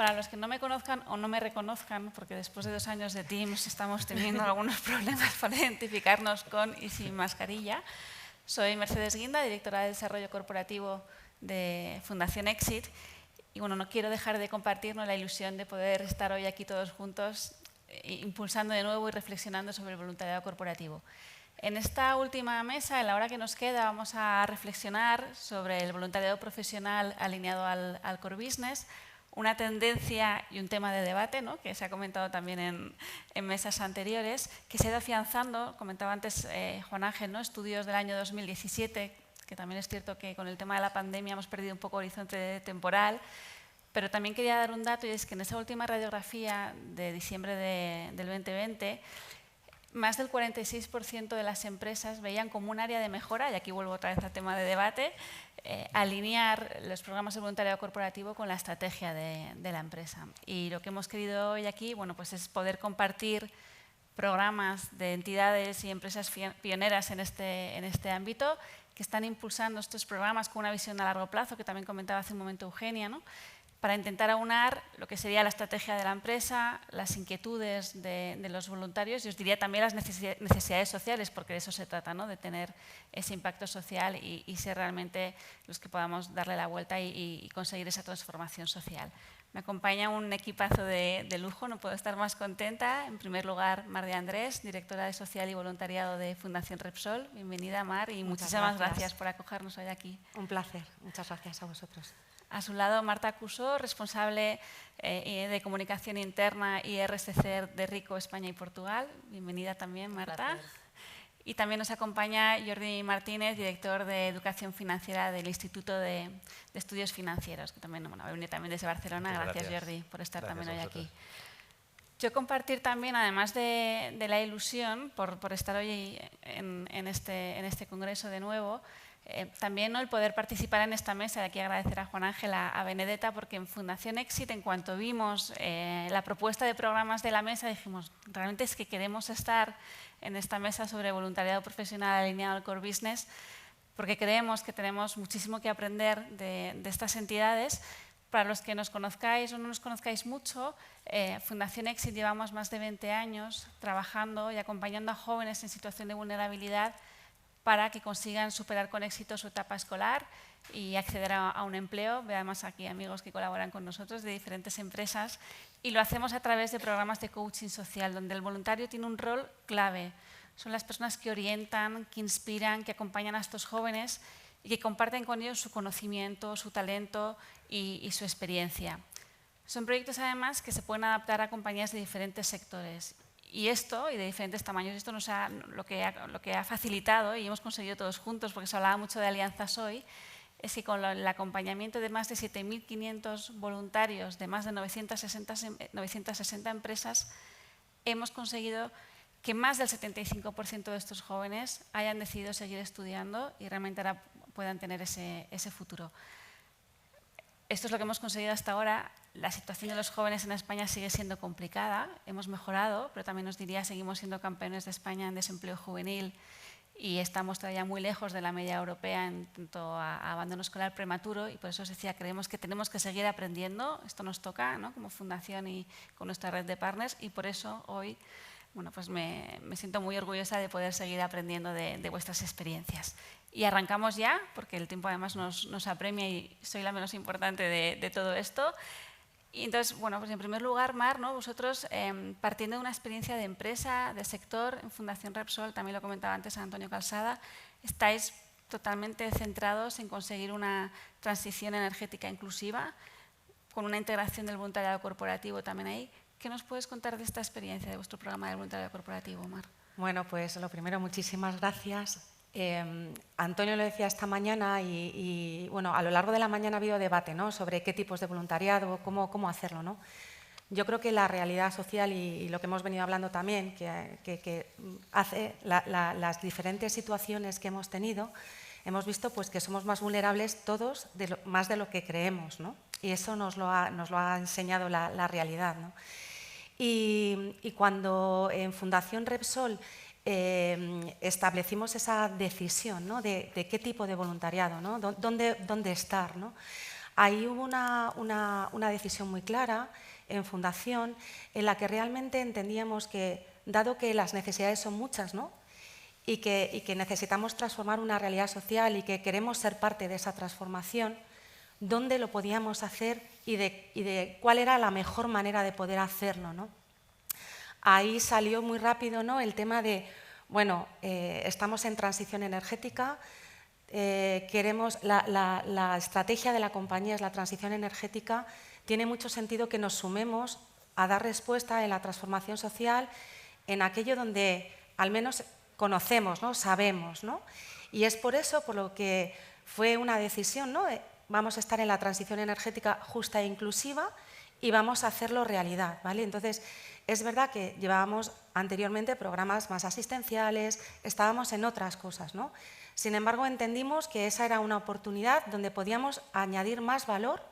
Para los que no me conozcan o no me reconozcan, porque después de 2 años de Teams estamos teniendo algunos problemas para identificarnos con y sin mascarilla, soy Mercedes Guinda, directora de Desarrollo Corporativo de Fundación Exit. Y bueno, no quiero dejar de compartirnos la ilusión de poder estar hoy aquí todos juntos, impulsando de nuevo y reflexionando sobre el voluntariado corporativo. En esta última mesa, en la hora que nos queda, vamos a reflexionar sobre el voluntariado profesional alineado al core business, una tendencia y un tema de debate, ¿no?, que se ha comentado también en mesas anteriores, que se ha ido afianzando, comentaba antes Juan Ángel, ¿no?, estudios del año 2017, que también es cierto que con el tema de la pandemia hemos perdido un poco horizonte temporal, pero también quería dar un dato, y es que en esa última radiografía de diciembre del 2020, más del 46% de las empresas veían como un área de mejora, y aquí vuelvo otra vez al tema de debate, alinear los programas de voluntariado corporativo con la estrategia de la empresa. Y lo que hemos querido hoy aquí, bueno, pues es poder compartir programas de entidades y empresas pioneras en este ámbito que están impulsando estos programas con una visión a largo plazo, que también comentaba hace un momento Eugenia, ¿no?, para intentar aunar lo que sería la estrategia de la empresa, las inquietudes de los voluntarios y os diría también las necesidades sociales, porque de eso se trata, ¿no?, de tener ese impacto social y ser realmente los que podamos darle la vuelta y conseguir esa transformación social. Me acompaña un equipazo de lujo, no puedo estar más contenta. En primer lugar, Mar de Andrés, directora de Social y Voluntariado de Fundación Repsol. Bienvenida, Mar, y muchísimas gracias por acogernos hoy aquí. Un placer, muchas gracias a vosotros. A su lado, Marta Cusó, responsable de comunicación interna y RSC de RICO España y Portugal. Bienvenida también, Marta. Y también nos acompaña Jordi Martínez, director de Educación Financiera del Instituto de Estudios Financieros, que también, bueno, va a venir también desde Barcelona. Gracias, Jordi, por estar también hoy aquí. Yo compartir también, además de la ilusión por estar hoy en este congreso de nuevo, también, ¿no?, el poder participar en esta mesa. De aquí agradecer a Juan Ángel, a Benedetta, porque en Fundación Exit, en cuanto vimos la propuesta de programas de la mesa, dijimos, realmente es que queremos estar en esta mesa sobre voluntariado profesional alineado al core business, porque creemos que tenemos muchísimo que aprender de estas entidades. Para los que nos conozcáis o no nos conozcáis mucho, Fundación Exit llevamos más de 20 años trabajando y acompañando a jóvenes en situación de vulnerabilidad para que consigan superar con éxito su etapa escolar y acceder a un empleo. Veamos aquí amigos que colaboran con nosotros de diferentes empresas, y lo hacemos a través de programas de coaching social, donde el voluntario tiene un rol clave. Son las personas que orientan, que inspiran, que acompañan a estos jóvenes y que comparten con ellos su conocimiento, su talento y su experiencia. Son proyectos además que se pueden adaptar a compañías de diferentes sectores. Y esto, y de diferentes tamaños, esto lo que ha facilitado, y hemos conseguido todos juntos, porque se hablaba mucho de alianzas hoy, es que con el acompañamiento de más de 7.500 voluntarios de más de 960 empresas, hemos conseguido que más del 75% de estos jóvenes hayan decidido seguir estudiando y realmente ahora puedan tener ese futuro. Esto es lo que hemos conseguido hasta ahora. La situación de los jóvenes en España sigue siendo complicada. Hemos mejorado, pero también os diría, seguimos siendo campeones de España en desempleo juvenil y estamos todavía muy lejos de la media europea en cuanto a abandono escolar prematuro, y por eso os decía, creemos que tenemos que seguir aprendiendo. Esto nos toca, ¿no?, como fundación y con nuestra red de partners, y por eso hoy, bueno, pues me siento muy orgullosa de poder seguir aprendiendo de vuestras experiencias. Y arrancamos ya, porque el tiempo además nos apremia y soy la menos importante de todo esto. Y entonces, bueno, pues en primer lugar, Mar, ¿no?, vosotros partiendo de una experiencia de empresa, de sector, en Fundación Repsol, también lo comentaba antes Antonio Calzada, estáis totalmente centrados en conseguir una transición energética inclusiva, con una integración del voluntariado corporativo también ahí. ¿Qué nos puedes contar de esta experiencia, de vuestro programa de voluntariado corporativo, Mar? Bueno, pues lo primero, muchísimas gracias. Antonio lo decía esta mañana y bueno, a lo largo de la mañana ha habido debate, ¿no?, sobre qué tipos de voluntariado, cómo hacerlo, ¿no? Yo creo que la realidad social y lo que hemos venido hablando también, que hace las diferentes situaciones que hemos tenido, hemos visto pues que somos más vulnerables todos, más de lo que creemos, ¿no? Y eso nos lo ha enseñado la realidad, ¿no? Y cuando en Fundación Repsol establecimos esa decisión, ¿no?, de qué tipo de voluntariado, ¿no?, dónde estar, ¿no?, ahí hubo una decisión muy clara en Fundación en la que realmente entendíamos que, dado que las necesidades son muchas, ¿no?, y que necesitamos transformar una realidad social y que queremos ser parte de esa transformación, dónde lo podíamos hacer y de cuál era la mejor manera de poder hacerlo, ¿no? Ahí salió muy rápido, ¿no?, el tema de, bueno, estamos en transición energética, queremos la estrategia de la compañía es la transición energética, tiene mucho sentido que nos sumemos a dar respuesta en la transformación social en aquello donde al menos conocemos, ¿no?, sabemos, ¿no? Y es por eso por lo que fue una decisión, ¿no?, vamos a estar en la transición energética justa e inclusiva y vamos a hacerlo realidad, ¿vale? Entonces, es verdad que llevábamos anteriormente programas más asistenciales, estábamos en otras cosas, ¿no? Sin embargo, entendimos que esa era una oportunidad donde podíamos añadir más valor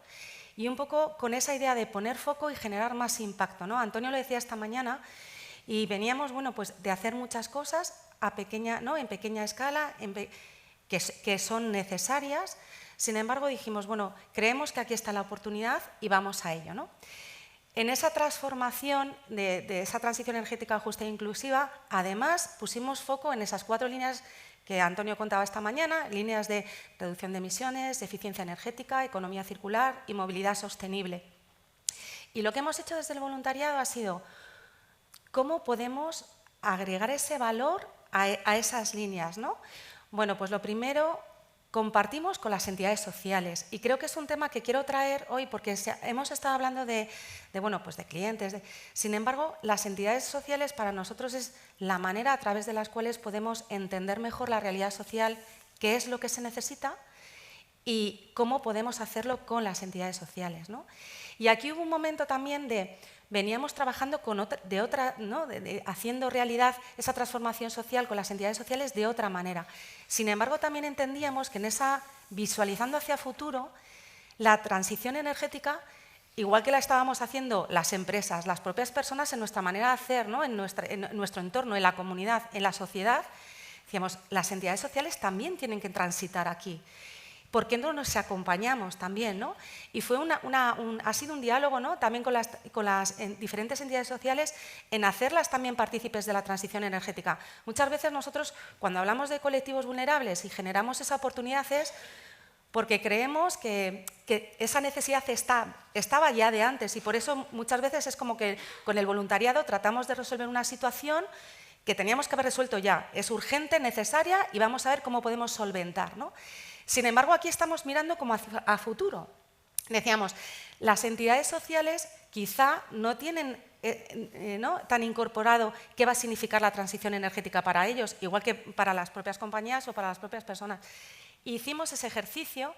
y un poco con esa idea de poner foco y generar más impacto, ¿no? Antonio lo decía esta mañana y veníamos, bueno, pues de hacer muchas cosas a pequeña, ¿no?, en pequeña escala, que son necesarias. Sin embargo, dijimos, bueno, creemos que aquí está la oportunidad y vamos a ello, ¿no? En esa transformación de esa transición energética justa e inclusiva, además, pusimos foco en esas 4 líneas que Antonio contaba esta mañana, líneas de reducción de emisiones, eficiencia energética, economía circular y movilidad sostenible. Y lo que hemos hecho desde el voluntariado ha sido cómo podemos agregar ese valor a esas líneas, ¿no? Bueno, pues lo primero, compartimos con las entidades sociales y creo que es un tema que quiero traer hoy porque hemos estado hablando de clientes. Sin embargo, las entidades sociales para nosotros es la manera a través de las cuales podemos entender mejor la realidad social, qué es lo que se necesita y cómo podemos hacerlo con las entidades sociales, ¿no? Y aquí hubo un momento también veníamos trabajando haciendo realidad esa transformación social con las entidades sociales de otra manera. Sin embargo, también entendíamos que visualizando hacia futuro, la transición energética, igual que la estábamos haciendo las empresas, las propias personas en nuestra manera de hacer, ¿no?, en nuestro entorno, en la comunidad, en la sociedad, decíamos, las entidades sociales también tienen que transitar aquí. ¿Por qué no nos acompañamos también, ¿no? Y fue ha sido un diálogo, ¿no?, también con las diferentes entidades sociales en hacerlas también partícipes de la transición energética. Muchas veces nosotros, cuando hablamos de colectivos vulnerables y generamos esa oportunidad, es porque creemos que esa necesidad estaba ya de antes y por eso muchas veces es como que con el voluntariado tratamos de resolver una situación que teníamos que haber resuelto ya. Es urgente, necesaria y vamos a ver cómo podemos solventar, ¿no? Sin embargo, aquí estamos mirando como a futuro. Decíamos, las entidades sociales quizá no tienen tan incorporado qué va a significar la transición energética para ellos, igual que para las propias compañías o para las propias personas. Hicimos ese ejercicio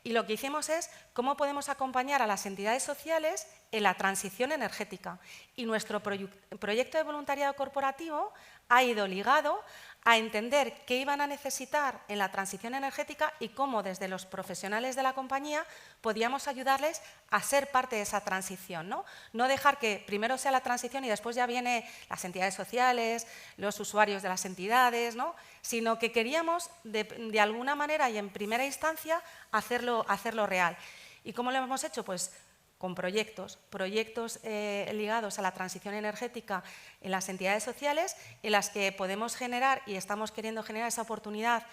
y lo que hicimos es cómo podemos acompañar a las entidades sociales en la transición energética. Y nuestro proyecto de voluntariado corporativo ha ido ligado a entender qué iban a necesitar en la transición energética y cómo desde los profesionales de la compañía podíamos ayudarles a ser parte de esa transición, ¿no? No dejar que primero sea la transición y después ya vienen las entidades sociales, los usuarios de las entidades, ¿no?, sino que queríamos de alguna manera y en primera instancia hacerlo real. ¿Y cómo lo hemos hecho? Pues con proyectos ligados a la transición energética en las entidades sociales, en las que podemos generar y estamos queriendo generar esa oportunidad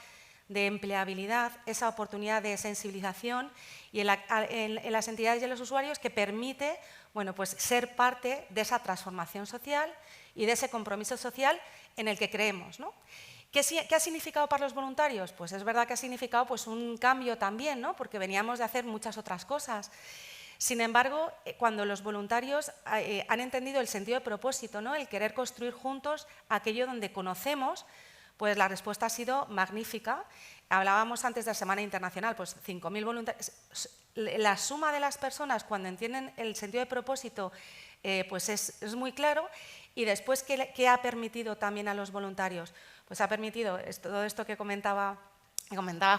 de empleabilidad, esa oportunidad de sensibilización y en las entidades y en los usuarios que permite, bueno, pues ser parte de esa transformación social y de ese compromiso social en el que creemos, ¿no? ¿Qué ha significado para los voluntarios? Pues es verdad que ha significado pues, un cambio también, ¿no?, porque veníamos de hacer muchas otras cosas. Sin embargo, cuando los voluntarios han entendido el sentido de propósito, ¿no?, el querer construir juntos aquello donde conocemos, pues la respuesta ha sido magnífica. Hablábamos antes de la Semana Internacional, pues 5.000 voluntarios. La suma de las personas cuando entienden el sentido de propósito pues es muy claro. Y después, ¿qué ha permitido también a los voluntarios? Pues ha permitido todo esto que comentaba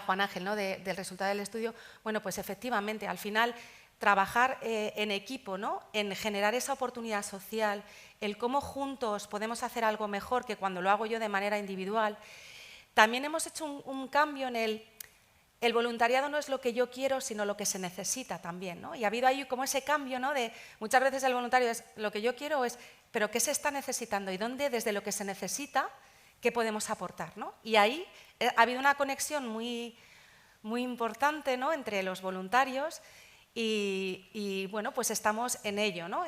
Juan Ángel, ¿no?, del resultado del estudio. Bueno, pues efectivamente, al final trabajar en equipo, ¿no?, en generar esa oportunidad social, el cómo juntos podemos hacer algo mejor que cuando lo hago yo de manera individual. También hemos hecho un cambio en el voluntariado no es lo que yo quiero, sino lo que se necesita también, ¿no? Y ha habido ahí como ese cambio, ¿no? De muchas veces el voluntario es lo que yo quiero es, pero ¿qué se está necesitando? Y dónde, desde lo que se necesita, ¿qué podemos aportar, ¿no? Y ahí ha habido una conexión muy importante, ¿no? Entre los voluntarios y bueno, pues estamos en ello, ¿no?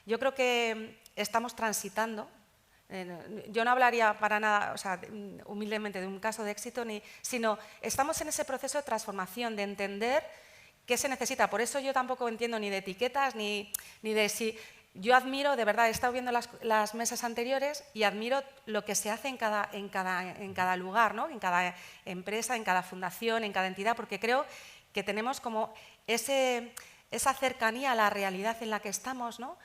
Yo creo que estamos transitando. Yo no hablaría para nada, o sea, humildemente, de un caso de éxito, sino estamos en ese proceso de transformación, de entender qué se necesita. Por eso yo tampoco entiendo ni de etiquetas, ni de si... Yo admiro, de verdad, he estado viendo las mesas anteriores y admiro lo que se hace en cada lugar, ¿no? En cada empresa, en cada fundación, en cada entidad, porque creo que tenemos como esa cercanía a la realidad en la que estamos, ¿no?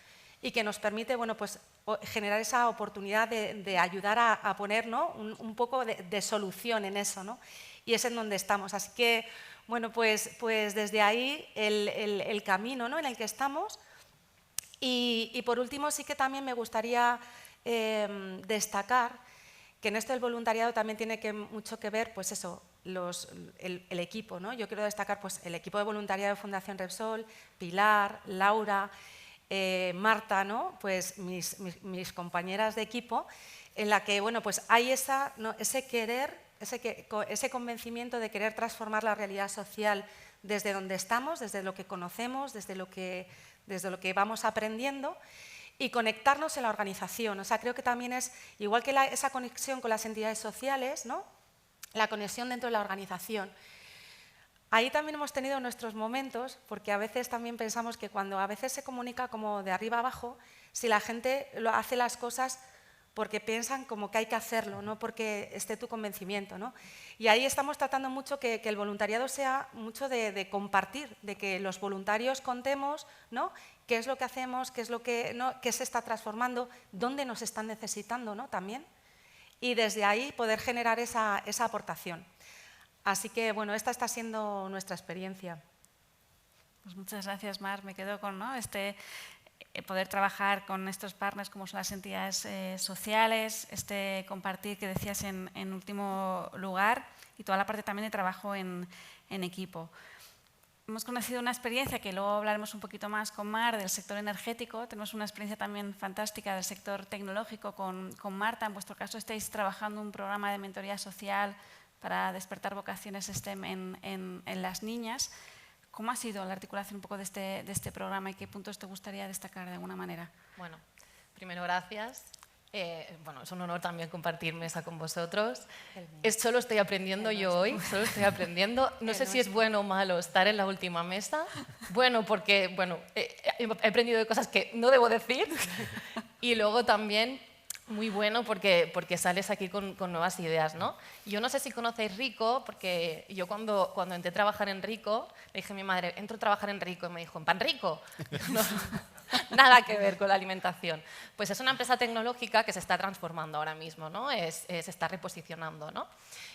Y que nos permite, bueno, pues, generar esa oportunidad de ayudar a poner, ¿no? un poco de solución en eso, ¿no? Y es en donde estamos. Así que, bueno, pues desde ahí el camino, ¿no? En el que estamos. Y por último, sí que también me gustaría destacar que en esto del voluntariado también tiene mucho que ver, pues eso, el equipo, ¿no? Yo quiero destacar pues, el equipo de voluntariado de Fundación Repsol, Pilar, Laura, Marta, ¿no? Pues mis compañeras de equipo, en la que bueno, pues hay ese querer, ese convencimiento de querer transformar la realidad social desde donde estamos, desde lo que conocemos, desde lo que vamos aprendiendo y conectarnos en la organización. O sea, creo que también es, igual que esa conexión con las entidades sociales, ¿no? La conexión dentro de la organización. Ahí también hemos tenido nuestros momentos, porque a veces también pensamos que cuando a veces se comunica como de arriba abajo, si la gente hace las cosas porque piensan como que hay que hacerlo, no porque esté tu convencimiento, ¿no? Y ahí estamos tratando mucho que el voluntariado sea mucho de compartir, de que los voluntarios contemos, ¿no? Qué es lo que hacemos, qué es lo que, ¿no? Qué se está transformando, dónde nos están necesitando, ¿no? También. Y desde ahí poder generar esa aportación. Así que, bueno, esta está siendo nuestra experiencia. Pues muchas gracias, Mar. Me quedo con poder trabajar con estos partners como son las entidades sociales, compartir que decías en último lugar y toda la parte también de trabajo en equipo. Hemos conocido una experiencia que luego hablaremos un poquito más con Mar del sector energético. Tenemos una experiencia también fantástica del sector tecnológico con Marta. En vuestro caso estáis trabajando un programa de mentoría social para despertar vocaciones STEM en las niñas. ¿Cómo ha sido la articulación un poco de este programa y qué puntos te gustaría destacar de alguna manera? Bueno, primero gracias. Bueno, es un honor también compartir mesa con vosotros. Solo estoy aprendiendo yo hoy, solo estoy aprendiendo. No sé si es bueno o malo estar en la última mesa. Bueno, porque bueno, he aprendido de cosas que no debo decir. Y luego también muy bueno porque sales aquí con nuevas ideas, ¿no? Yo no sé si conocéis Rico, porque yo cuando entré a trabajar en Rico, le dije a mi madre, entro a trabajar en Rico, y me dijo, ¿en Pan Rico? No, nada que ver con la alimentación. Pues es una empresa tecnológica que se está transformando ahora mismo, ¿no? Se está reposicionando, ¿no?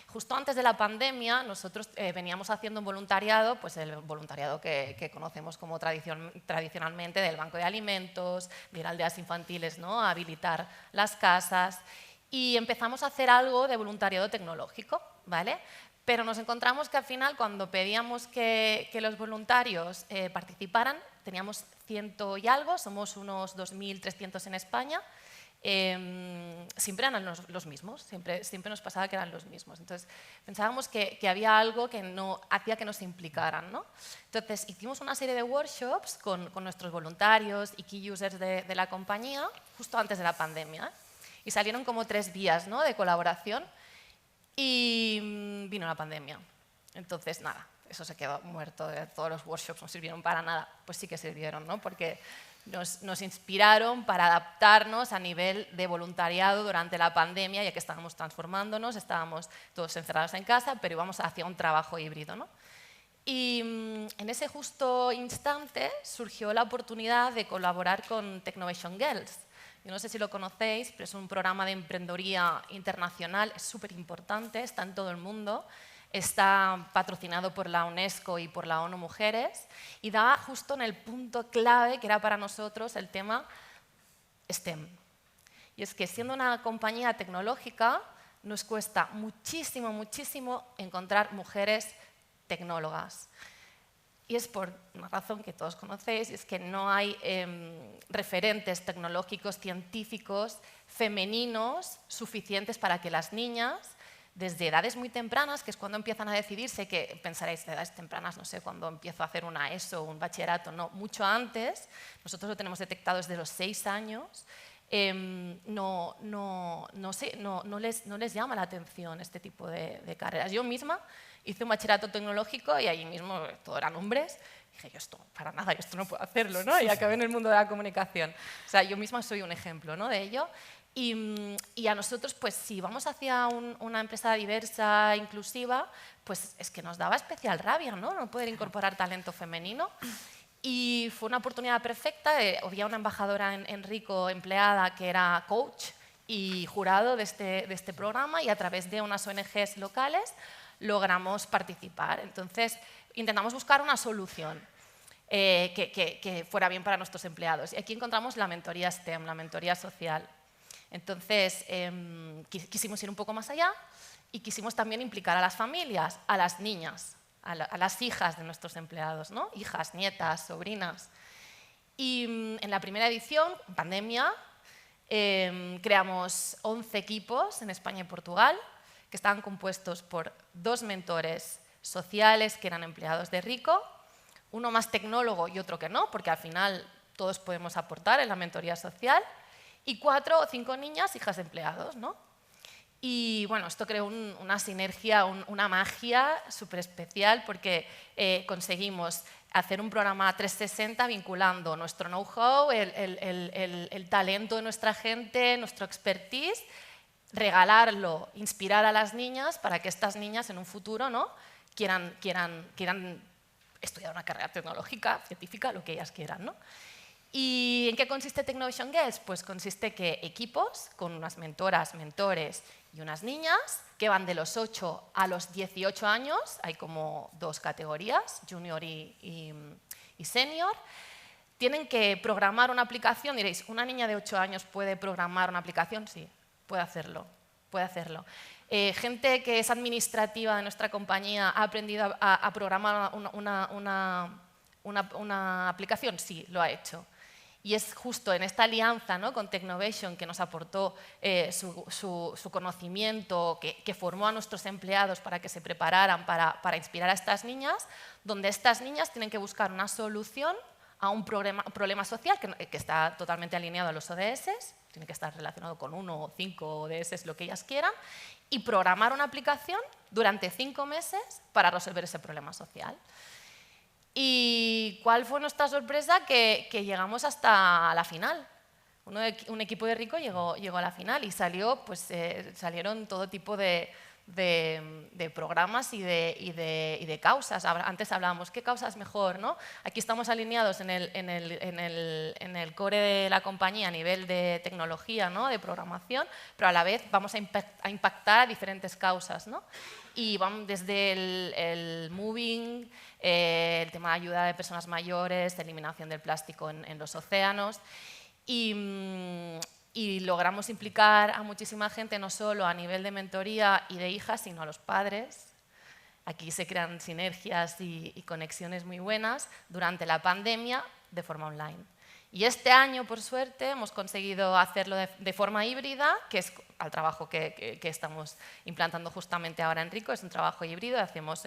Justo antes de la pandemia, nosotros veníamos haciendo un voluntariado, pues el voluntariado que conocemos como tradicionalmente del Banco de Alimentos, de ir a aldeas infantiles, ¿no? A habilitar las casas, y empezamos a hacer algo de voluntariado tecnológico, ¿vale? Pero nos encontramos que al final, cuando pedíamos que los voluntarios participaran, teníamos 100 y algo, somos unos 2.300 en España, siempre eran los mismos, siempre nos pasaba que eran los mismos. Entonces pensábamos que había algo que no hacía que nos implicaran, ¿no? Entonces hicimos una serie de workshops con nuestros voluntarios y key users de la compañía justo antes de la pandemia, ¿eh? Y salieron como 3 días, ¿no? De colaboración y vino la pandemia. Entonces nada, eso se quedó muerto, todos los workshops no sirvieron para nada. Pues sí que sirvieron, ¿no? Porque nos inspiraron para adaptarnos a nivel de voluntariado durante la pandemia, ya que estábamos transformándonos, estábamos todos encerrados en casa, pero íbamos hacia un trabajo híbrido, ¿no? Y en ese justo instante surgió la oportunidad de colaborar con Technovation Girls. Yo no sé si lo conocéis, pero es un programa de emprendeduría internacional, es súper importante, está en todo el mundo. Está patrocinado por la UNESCO y por la ONU Mujeres y da justo en el punto clave que era para nosotros el tema STEM. Y es que siendo una compañía tecnológica nos cuesta muchísimo, muchísimo encontrar mujeres tecnólogas. Y es por una razón que todos conocéis, y es que no hay referentes tecnológicos, científicos, femeninos, suficientes para que las niñas, desde edades muy tempranas, que es cuando empiezan a decidirse, que pensaréis, de edades tempranas, no sé, cuando empiezo a hacer una ESO o un bachillerato, no, mucho antes, nosotros lo tenemos detectado desde los 6 años, no les llama la atención este tipo de carreras. Yo misma hice un bachillerato tecnológico y allí mismo todo eran hombres. Dije, yo esto, para nada, yo esto no puedo hacerlo, ¿no? Y acabé en el mundo de la comunicación. O sea, yo misma soy un ejemplo, ¿no?, de ello. Y a nosotros, pues si vamos hacia una empresa diversa, inclusiva, pues es que nos daba especial rabia, ¿no?, no poder incorporar talento femenino. Y fue una oportunidad perfecta. Había una embajadora en Rico, empleada, que era coach y jurado de este programa, y a través de unas ONGs locales logramos participar. Entonces, intentamos buscar una solución que fuera bien para nuestros empleados. Y aquí encontramos la mentoría STEM, la mentoría social. Entonces, quisimos ir un poco más allá y quisimos también implicar a las familias, a las niñas, a las hijas de nuestros empleados, ¿no? Hijas, nietas, sobrinas. Y en la primera edición, pandemia, creamos 11 equipos en España y Portugal, que estaban compuestos por 2 mentores sociales que eran empleados de Rico, uno más tecnólogo y otro que no, porque al final todos podemos aportar en la mentoría social, y 4 o 5 niñas, hijas de empleados, ¿no? Y bueno, esto creó una sinergia, una magia súper especial, porque conseguimos hacer un programa 360 vinculando nuestro know-how, el talento de nuestra gente, nuestro expertise, regalarlo, inspirar a las niñas para que estas niñas en un futuro, ¿no?, quieran estudiar una carrera tecnológica, científica, lo que ellas quieran, ¿no? ¿Y en qué consiste Technovation Girls? Pues consiste que equipos con unas mentoras, mentores y unas niñas que van de los 8 a los 18 años, hay como 2 categorías, junior y senior, tienen que programar una aplicación. Diréis, ¿una niña de 8 años puede programar una aplicación? Sí, puede hacerlo, puede hacerlo. Gente que es administrativa de nuestra compañía ha aprendido a programar una aplicación, sí, lo ha hecho. Y es justo en esta alianza, ¿no?, con Technovation, que nos aportó su conocimiento, que formó a nuestros empleados para que se prepararan para inspirar a estas niñas, donde estas niñas tienen que buscar una solución a un problema social que está totalmente alineado a los ODS, tiene que estar relacionado con 1 o 5 ODS, lo que ellas quieran, y programar una aplicación durante 5 meses para resolver ese problema social. ¿Y cuál fue nuestra sorpresa? Que llegamos hasta la final. Un equipo de Rico llegó a la final y salieron todo tipo de programas y de causas. Antes hablábamos, ¿qué causa es mejor, ¿no? Aquí estamos alineados en el core de la compañía a nivel de tecnología, ¿no?, de programación, pero a la vez vamos a impactar a diferentes causas, ¿no? Y vamos desde el moving, el tema de ayuda de personas mayores, de eliminación del plástico en los océanos. Y logramos implicar a muchísima gente, no solo a nivel de mentoría y de hijas, sino a los padres. Aquí se crean sinergias y conexiones muy buenas durante la pandemia de forma online. Y este año, por suerte, hemos conseguido hacerlo de forma híbrida, que es el trabajo que estamos implantando justamente ahora en Rico. Es un trabajo híbrido, hacemos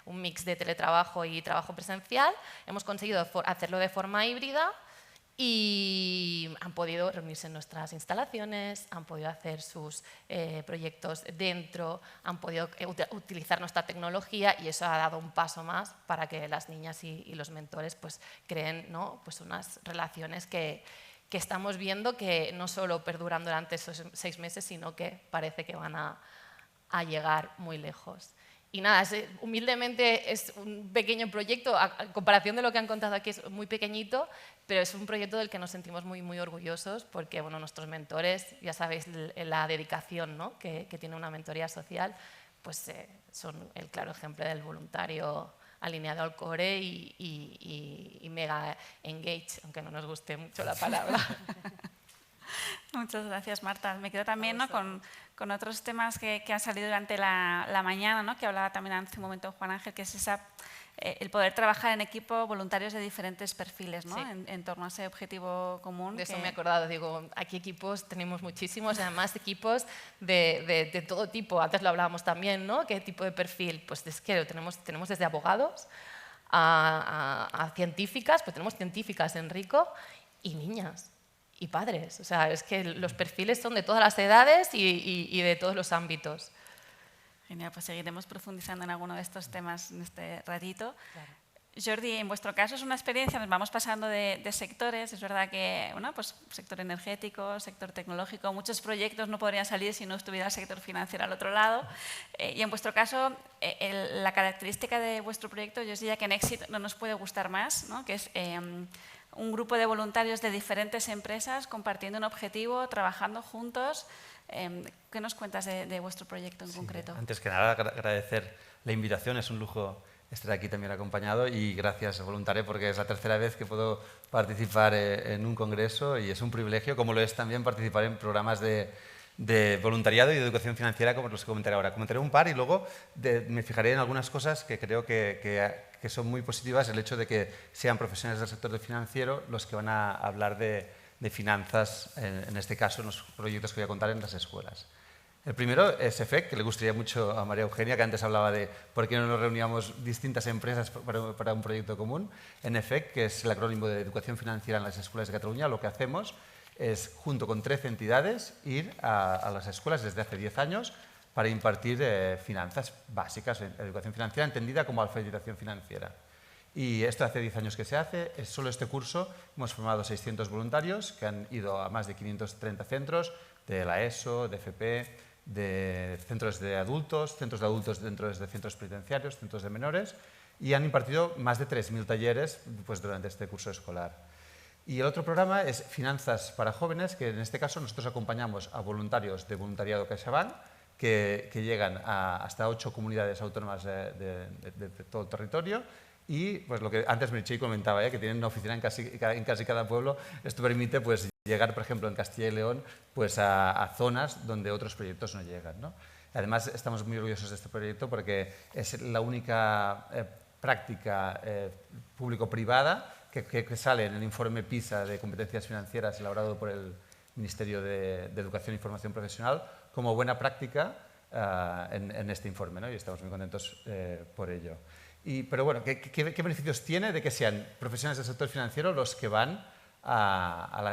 un mix de teletrabajo y trabajo presencial. Hemos conseguido hacerlo de forma híbrida y han podido reunirse en nuestras instalaciones, han podido hacer sus proyectos dentro, han podido utilizar nuestra tecnología, y eso ha dado un paso más para que las niñas y los mentores pues creen, ¿no?, pues unas relaciones que estamos viendo que no solo perduran durante esos 6 meses, sino que parece que van a llegar muy lejos. Y nada, humildemente es un pequeño proyecto, a comparación de lo que han contado aquí es muy pequeñito, pero es un proyecto del que nos sentimos muy, muy orgullosos, porque bueno, nuestros mentores, ya sabéis la dedicación, ¿no?, que tiene una mentoría social, pues son el claro ejemplo del voluntario alineado al core y mega engage, aunque no nos guste mucho la palabra. Muchas gracias, Marta. Me quedo también, ¿no?, con otros temas que han salido durante la mañana, ¿no?, que hablaba también hace un momento Juan Ángel, que es el poder trabajar en equipo voluntarios de diferentes perfiles, ¿no?, sí, en torno a ese objetivo común. De eso me he acordado, digo, aquí equipos tenemos muchísimos, además equipos de todo tipo. Antes lo hablábamos también, ¿no? ¿Qué tipo de perfil? Pues es que tenemos desde abogados a científicas, pues tenemos científicas en Rico y niñas y padres. O sea, es que los perfiles son de todas las edades y de todos los ámbitos. Genial, pues seguiremos profundizando en alguno de estos temas en este ratito. Claro. Jordi, en vuestro caso es una experiencia, nos vamos pasando de sectores, es verdad que, bueno, pues sector energético, sector tecnológico, muchos proyectos no podrían salir si no estuviera el sector financiero al otro lado. Y en vuestro caso, la característica de vuestro proyecto, yo diría que en Exit no nos puede gustar más, ¿no?, que es un grupo de voluntarios de diferentes empresas compartiendo un objetivo, trabajando juntos. ¿Qué nos cuentas de vuestro proyecto en concreto? Antes que nada, agradecer la invitación, es un lujo estar aquí también acompañado y gracias, voluntario, porque es la tercera vez que puedo participar en un congreso y es un privilegio, como lo es también participar en programas de voluntariado y de educación financiera, como los que comentaré ahora. Comentaré un par y luego me fijaré en algunas cosas que creo que son muy positivas, el hecho de que sean profesionales del sector financiero los que van a hablar de finanzas, en este caso, en los proyectos que voy a contar en las escuelas. El primero es EFEC, que le gustaría mucho a María Eugenia, que antes hablaba de por qué no nos reuníamos distintas empresas para un proyecto común. En EFEC, que es el acrónimo de Educación Financiera en las Escuelas de Cataluña, lo que hacemos es, junto con 13 entidades, ir a las escuelas desde hace 10 años para impartir finanzas básicas, educación financiera entendida como alfabetización financiera. Y esto hace 10 años que se hace. Solo este curso hemos formado 600 voluntarios que han ido a más de 530 centros de la ESO, de FP, de centros de adultos dentro de centros penitenciarios, centros de menores, y han impartido más de 3.000 talleres pues, durante este curso escolar. Y el otro programa es Finanzas para Jóvenes, que en este caso nosotros acompañamos a voluntarios de Voluntariado CaixaBank, que llegan hasta 8 comunidades autónomas de todo el territorio. Y pues lo que antes Meritxell comentaba, que tienen una oficina en casi cada pueblo. Esto permite pues, llegar, por ejemplo, en Castilla y León pues, a zonas donde otros proyectos no llegan, ¿no? Además, estamos muy orgullosos de este proyecto porque es la única práctica público-privada que sale en el informe PISA de competencias financieras elaborado por el Ministerio de Educación y Formación Profesional como buena práctica en este informe, ¿no? Y estamos muy contentos por ello. Pero bueno, ¿qué beneficios tiene de que sean profesionales del sector financiero los que van,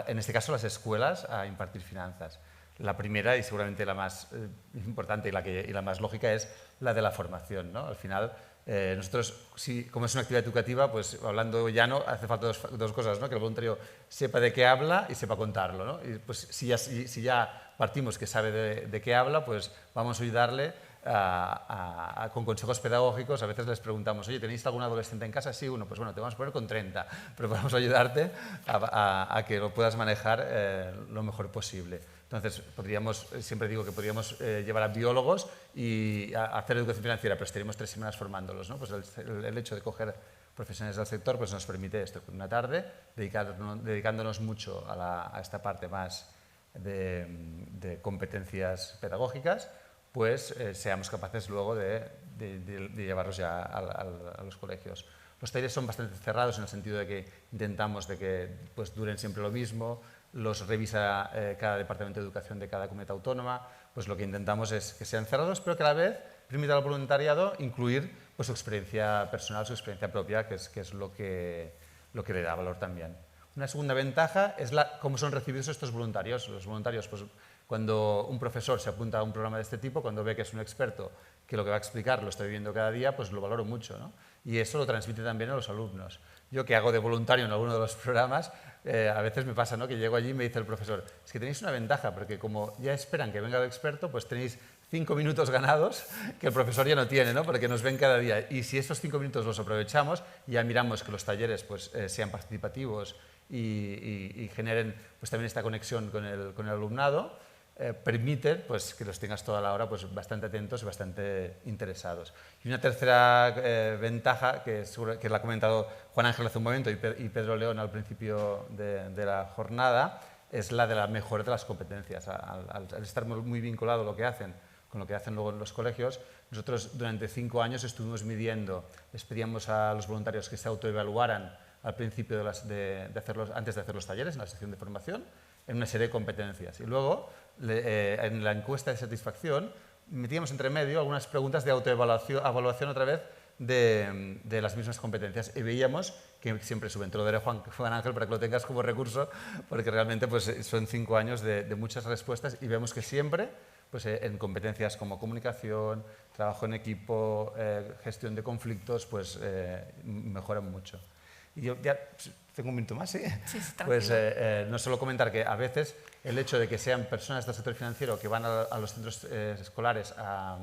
en este caso, a las escuelas a impartir finanzas? La primera y seguramente la más importante y la más lógica es la de la formación, ¿no? Al final, nosotros, como es una actividad educativa, pues hablando llano, hace falta dos cosas, ¿no? Que el voluntario sepa de qué habla y sepa contarlo, ¿no? Y pues si ya partimos que sabe de qué habla, pues vamos a ayudarle con consejos pedagógicos. A veces les preguntamos, oye, ¿tenéis algún adolescente en casa? Sí, uno, pues bueno, te vamos a poner con 30, pero vamos a ayudarte a que lo puedas manejar lo mejor posible. Entonces, siempre digo que podríamos llevar a biólogos y a hacer educación financiera, pero estaríamos 3 semanas formándolos, ¿no? Pues el hecho de coger profesionales del sector pues nos permite esto, una tarde, dedicándonos mucho a esta parte más de competencias pedagógicas, pues seamos capaces luego de llevarlos ya a los colegios. Los talleres son bastante cerrados en el sentido de que intentamos de que pues, duren siempre lo mismo, los revisa cada departamento de educación de cada comunidad autónoma, pues lo que intentamos es que sean cerrados, pero que a la vez permita al voluntariado incluir pues, su experiencia personal, su experiencia propia, que es lo que le da valor también. Una segunda ventaja es cómo son recibidos estos voluntarios. Los voluntarios, pues, cuando un profesor se apunta a un programa de este tipo, cuando ve que es un experto, que lo que va a explicar lo está viviendo cada día, pues lo valoro mucho, ¿no? Y eso lo transmite también a los alumnos. Yo que hago de voluntario en alguno de los programas, a veces me pasa, ¿no? Que llego allí y me dice el profesor, es que tenéis una ventaja, porque como ya esperan que venga el experto, pues tenéis 5 minutos ganados que el profesor ya no tiene, ¿no? Porque nos ven cada día. Y si esos 5 minutos los aprovechamos, ya miramos que los talleres pues, sean participativos y generen pues, también esta conexión con el alumnado, permite pues, que los tengas toda la hora pues, bastante atentos y bastante interesados. Y una tercera ventaja, que la ha comentado Juan Ángel hace un momento y Pedro León al principio de la jornada, es la de la mejora de las competencias. Al estar muy vinculado lo que hacen con lo que hacen luego en los colegios, nosotros durante 5 años estuvimos midiendo, les pedíamos a los voluntarios que se autoevaluaran al principio antes de hacer los talleres, en la sección de formación, en una serie de competencias. Y luego, en la encuesta de satisfacción, metíamos entre medio algunas preguntas de autoevaluación otra vez de las mismas competencias y veíamos que siempre suben. Te lo daré, Juan Ángel, para que lo tengas como recurso, porque realmente pues, son 5 años de muchas respuestas y vemos que siempre pues, en competencias como comunicación, trabajo en equipo, gestión de conflictos, pues mejoran mucho. Y yo ya tengo un minuto más, ¿sí? Sí, pues no solo comentar que a veces el hecho de que sean personas del sector financiero que van a los centros escolares a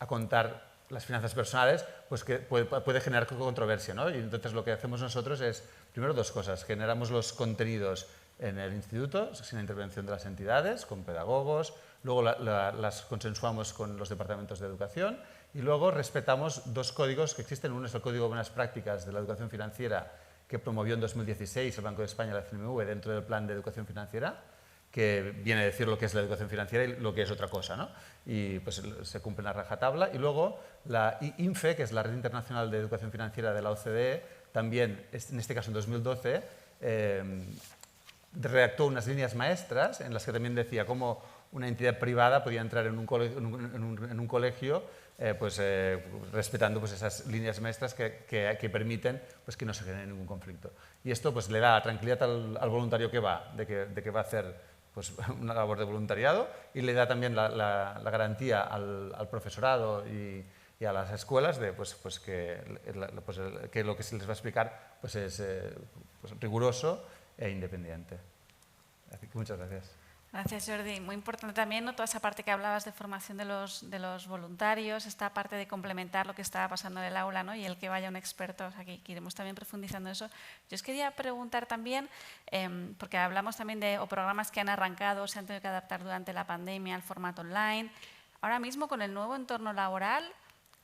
contar las finanzas personales, pues que puede generar controversia, ¿no? Y entonces lo que hacemos nosotros es, primero, 2 cosas. Generamos los contenidos en el instituto, sin la intervención de las entidades, con pedagogos, luego las consensuamos con los departamentos de educación y luego respetamos 2 códigos que existen. Uno es el Código de Buenas Prácticas de la Educación Financiera, que promovió en 2016 el Banco de España y la CNMV dentro del Plan de Educación Financiera, que viene a decir lo que es la educación financiera y lo que es otra cosa, ¿no? Y pues se cumple en la rajatabla. Y luego la INFE, que es la Red Internacional de Educación Financiera de la OCDE, también, en este caso en 2012, redactó unas líneas maestras en las que también decía cómo una entidad privada podía entrar en un colegio respetando pues, esas líneas maestras que permiten pues, que no se genere ningún conflicto. Y esto pues, le da tranquilidad al voluntario que va, de que va a hacer pues, una labor de voluntariado y le da también la garantía al profesorado y a las escuelas de que lo que se les va a explicar pues, es riguroso e independiente. Así que muchas gracias. Gracias, Jordi. Muy importante también, ¿no?, toda esa parte que hablabas de formación de los voluntarios, esta parte de complementar lo que estaba pasando en el aula, ¿no?, y el que vaya un experto, o sea, que iremos también profundizando en eso. Yo os quería preguntar también, porque hablamos también de programas que han arrancado, se han tenido que adaptar durante la pandemia al formato online. Ahora mismo, con el nuevo entorno laboral,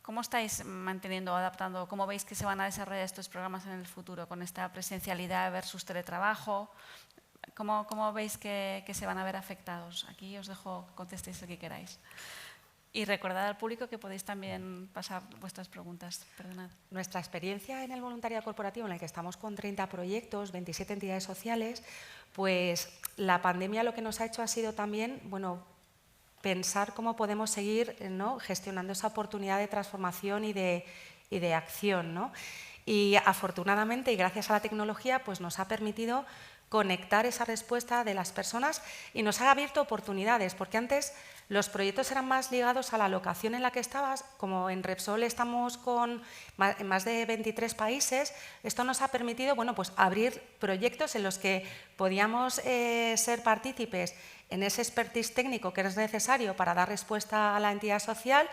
¿cómo estáis manteniendo o adaptando? ¿Cómo veis que se van a desarrollar estos programas en el futuro con esta presencialidad versus teletrabajo? ¿Cómo veis que se van a ver afectados? Aquí os dejo que contestéis lo que queráis. Y recordad al público que podéis también pasar vuestras preguntas. Perdonad. Nuestra experiencia en el voluntariado corporativo, en el que estamos con 30 proyectos, 27 entidades sociales, pues la pandemia lo que nos ha hecho ha sido también, bueno, pensar cómo podemos seguir, ¿no?, gestionando esa oportunidad de transformación y de acción, ¿no? Y afortunadamente, y gracias a la tecnología, pues nos ha permitido conectar esa respuesta de las personas y nos ha abierto oportunidades, porque antes los proyectos eran más ligados a la locación en la que estabas. Como en Repsol estamos en más de 23 países, esto nos ha permitido, bueno, pues abrir proyectos en los que podíamos ser partícipes en ese expertise técnico que es necesario para dar respuesta a la entidad social,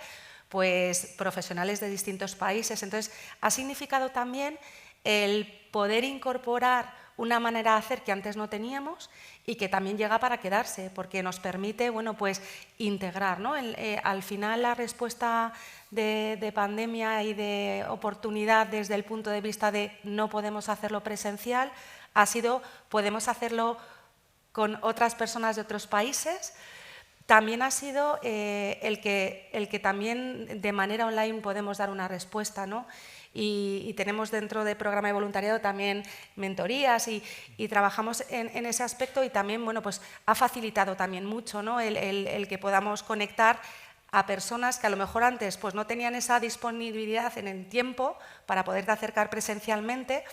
pues profesionales de distintos países. Entonces, ha significado también el poder incorporar una manera de hacer que antes no teníamos y que también llega para quedarse, porque nos permite, bueno, pues integrar, ¿no? Al final la respuesta de pandemia y de oportunidad desde el punto de vista de no podemos hacerlo presencial ha sido podemos hacerlo con otras personas de otros países. También ha sido el que también de manera online podemos dar una respuesta, ¿no? Y tenemos dentro del programa de voluntariado también mentorías y trabajamos en ese aspecto y también, bueno, pues ha facilitado también mucho, ¿no?, el que podamos conectar a personas que a lo mejor antes pues, no tenían esa disponibilidad en el tiempo para poderte acercar presencialmente.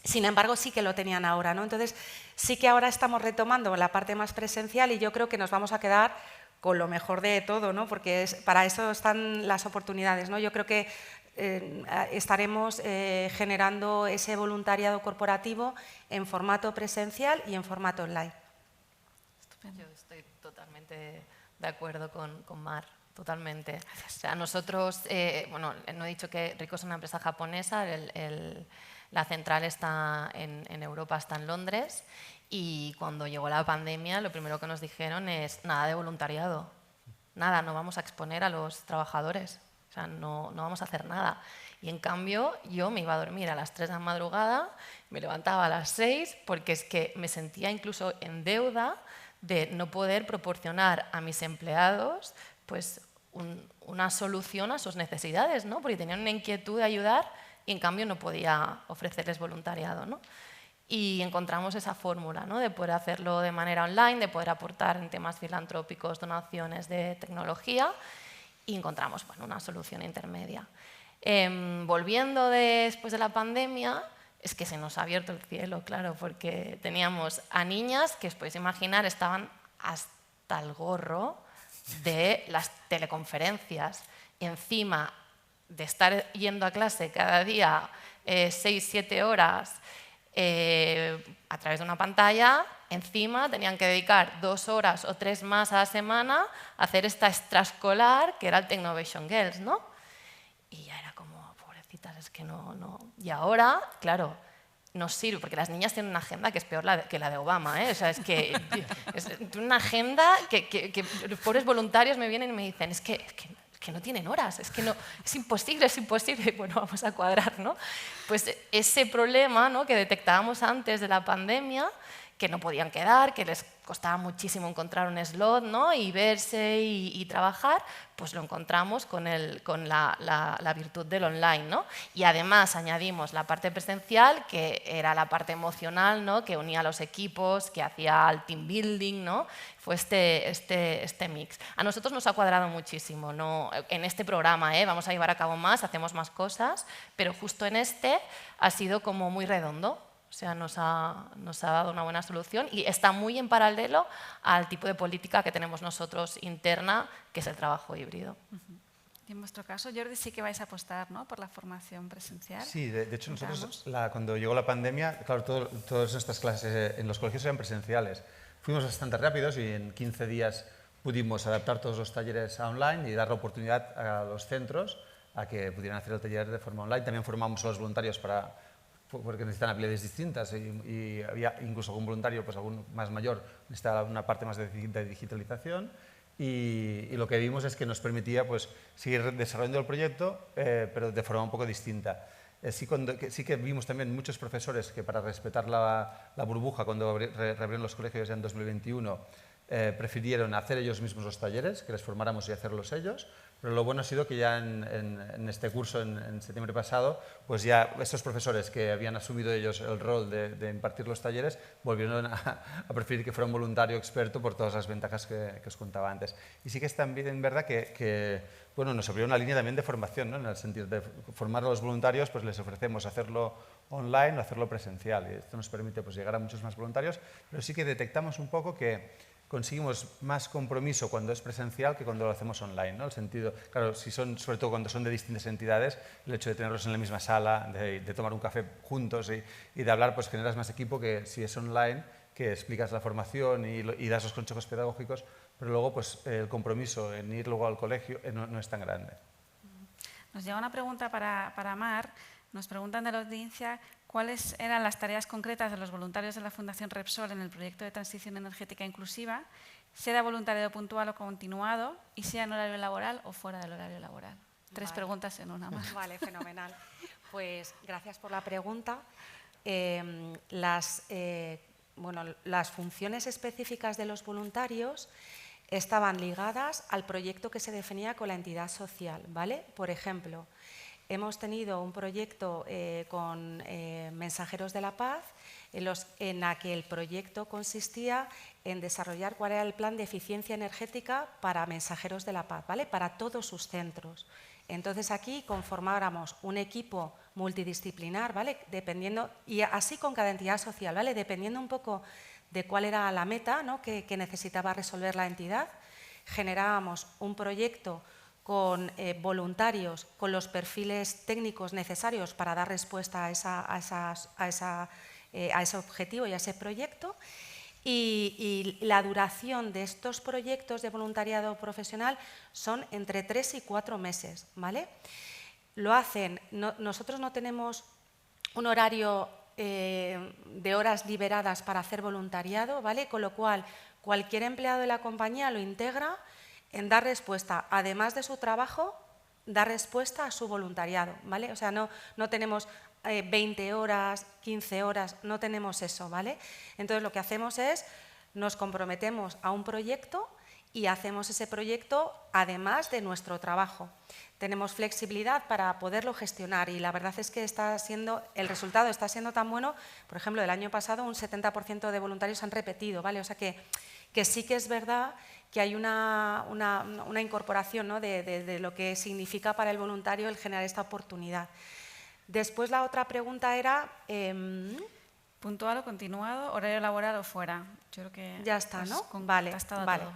Sin embargo, sí que lo tenían ahora, ¿no? Entonces, sí que ahora estamos retomando la parte más presencial y yo creo que nos vamos a quedar con lo mejor de todo, ¿no? Porque para eso están las oportunidades, ¿no? Yo creo que estaremos generando ese voluntariado corporativo en formato presencial y en formato online. Estupendo. Yo estoy totalmente de acuerdo con Mar. Totalmente. O sea, nosotros, bueno, no he dicho que Rico es una empresa japonesa, la central está en Europa, está en Londres, y cuando llegó la pandemia lo primero que nos dijeron es nada de voluntariado, nada, no vamos a exponer a los trabajadores. O sea, no vamos a hacer nada. Y en cambio, yo me iba a dormir a las 3 de la madrugada, me levantaba a las 6, porque es que me sentía incluso en deuda de no poder proporcionar a mis empleados pues, una solución a sus necesidades, ¿no? Porque tenían una inquietud de ayudar y en cambio no podía ofrecerles voluntariado, ¿no? Y encontramos esa fórmula, ¿no? De poder hacerlo de manera online, de poder aportar en temas filantrópicos, donaciones de tecnología, y encontramos bueno, una solución intermedia. Volviendo después de la pandemia, es que se nos ha abierto el cielo, claro, porque teníamos a niñas que os podéis imaginar estaban hasta el gorro de las teleconferencias. Y encima de estar yendo a clase cada día 6-7 horas a través de una pantalla, encima tenían que dedicar 2 horas o 3 más a la semana a hacer esta extraescolar que era el Technovation Girls, ¿no? Y ya era como, pobrecitas, es que no. Y ahora, claro, nos sirve, porque las niñas tienen una agenda que es peor que la de Obama, ¿eh? O sea, es que es una agenda que los pobres voluntarios me vienen y me dicen, es que no tienen horas, es que no, es imposible. Bueno, vamos a cuadrar, ¿no? Pues ese problema, ¿no? Que detectábamos antes de la pandemia, que no podían quedar, que les costaba muchísimo encontrar un slot, ¿no? Y verse y trabajar, pues lo encontramos con la virtud del online, ¿no? Y además añadimos la parte presencial, que era la parte emocional, ¿no? Que unía a los equipos, que hacía el team building, ¿no? Fue este mix. A nosotros nos ha cuadrado muchísimo, ¿no? En este programa, vamos a llevar a cabo más, hacemos más cosas, pero justo en este ha sido como muy redondo. O sea, nos ha dado una buena solución y está muy en paralelo al tipo de política que tenemos nosotros interna, que es el trabajo híbrido. Y en vuestro caso, Jordi, sí que vais a apostar, ¿no?, por la formación presencial. Sí, de hecho nosotros cuando llegó la pandemia, claro, todas nuestras clases en los colegios eran presenciales. Fuimos bastante rápidos y en 15 días pudimos adaptar todos los talleres a online y dar la oportunidad a los centros a que pudieran hacer el taller de forma online. También formamos a los voluntarios porque necesitan habilidades distintas y había incluso algún voluntario, pues algún más mayor, necesitaba una parte más de digitalización y lo que vimos es que nos permitía pues, seguir desarrollando el proyecto, pero de forma un poco distinta. Sí que vimos también muchos profesores que para respetar la burbuja cuando reabrieron los colegios ya en 2021 prefirieron hacer ellos mismos los talleres, que les formáramos y hacerlos ellos. Pero lo bueno ha sido que ya en este curso, en septiembre pasado, pues ya estos profesores que habían asumido ellos el rol de impartir los talleres volvieron a preferir que fuera un voluntario experto por todas las ventajas que os contaba antes. Y sí que es también verdad que bueno, nos abrió una línea también de formación, ¿no? En el sentido de formar a los voluntarios, pues les ofrecemos hacerlo online o hacerlo presencial. Y esto nos permite pues, llegar a muchos más voluntarios, pero sí que detectamos un poco que conseguimos más compromiso cuando es presencial que cuando lo hacemos online, ¿no? El sentido, claro, sobre todo cuando son de distintas entidades, el hecho de tenerlos en la misma sala, de tomar un café juntos y de hablar, pues generas más equipo que si es online, que explicas la formación y das los consejos pedagógicos, pero luego pues, el compromiso en ir luego al colegio no es tan grande. Nos llega una pregunta para Mar. Nos preguntan de la audiencia cuáles eran las tareas concretas de los voluntarios de la Fundación Repsol en el proyecto de transición energética inclusiva, si era voluntariado puntual o continuado y si era en horario laboral o fuera del horario laboral. Tres preguntas en una más. Vale, fenomenal. Pues gracias por la pregunta. Las funciones específicas de los voluntarios estaban ligadas al proyecto que se definía con la entidad social, ¿vale? Por ejemplo, hemos tenido un proyecto con Mensajeros de la Paz en la que el proyecto consistía en desarrollar cuál era el plan de eficiencia energética para Mensajeros de la Paz, ¿vale? Para todos sus centros. Entonces aquí conformáramos un equipo multidisciplinar, ¿vale? Y así con cada entidad social, ¿vale? Dependiendo un poco de cuál era la meta, ¿no? que necesitaba resolver la entidad, generábamos un proyecto con voluntarios, con los perfiles técnicos necesarios para dar respuesta a ese objetivo y a ese proyecto. Y la duración de estos proyectos de voluntariado profesional son entre 3 y 4 meses, ¿vale? Lo hacen, nosotros no tenemos un horario de horas liberadas para hacer voluntariado, ¿vale? Con lo cual, cualquier empleado de la compañía lo integra en dar respuesta, además de su trabajo, dar respuesta a su voluntariado, ¿vale? O sea, no tenemos 20 horas, 15 horas, no tenemos eso, ¿vale? Entonces, lo que hacemos es, nos comprometemos a un proyecto y hacemos ese proyecto además de nuestro trabajo. Tenemos flexibilidad para poderlo gestionar y la verdad es que el resultado está siendo tan bueno. Por ejemplo, el año pasado un 70% de voluntarios han repetido, ¿vale? O sea que sí que es verdad que hay una incorporación, ¿no? de lo que significa para el voluntario el generar esta oportunidad. Después la otra pregunta era… ¿puntual o continuado, horario laboral o fuera? Yo creo que ya está, ¿no? Vale. Todo.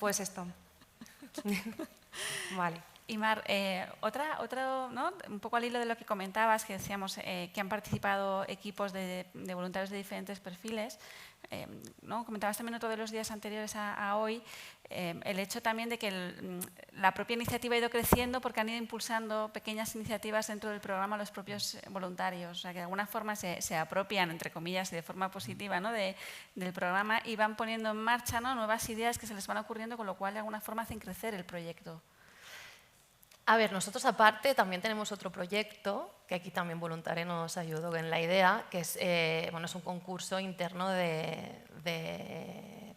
Pues esto. Vale. Y Mar, otro, ¿no? Un poco al hilo de lo que comentabas, que decíamos que han participado equipos de voluntarios de diferentes perfiles, ¿no? Comentabas también otro de los días anteriores a hoy, el hecho también de que la propia iniciativa ha ido creciendo porque han ido impulsando pequeñas iniciativas dentro del programa los propios voluntarios, o sea que de alguna forma se apropian, entre comillas, y de forma positiva, ¿no? del programa y van poniendo en marcha, ¿no? nuevas ideas que se les van ocurriendo, con lo cual de alguna forma hacen crecer el proyecto. A ver, nosotros aparte también tenemos otro proyecto, que aquí también Voluntare nos ayudó en la idea, que es, es un concurso interno de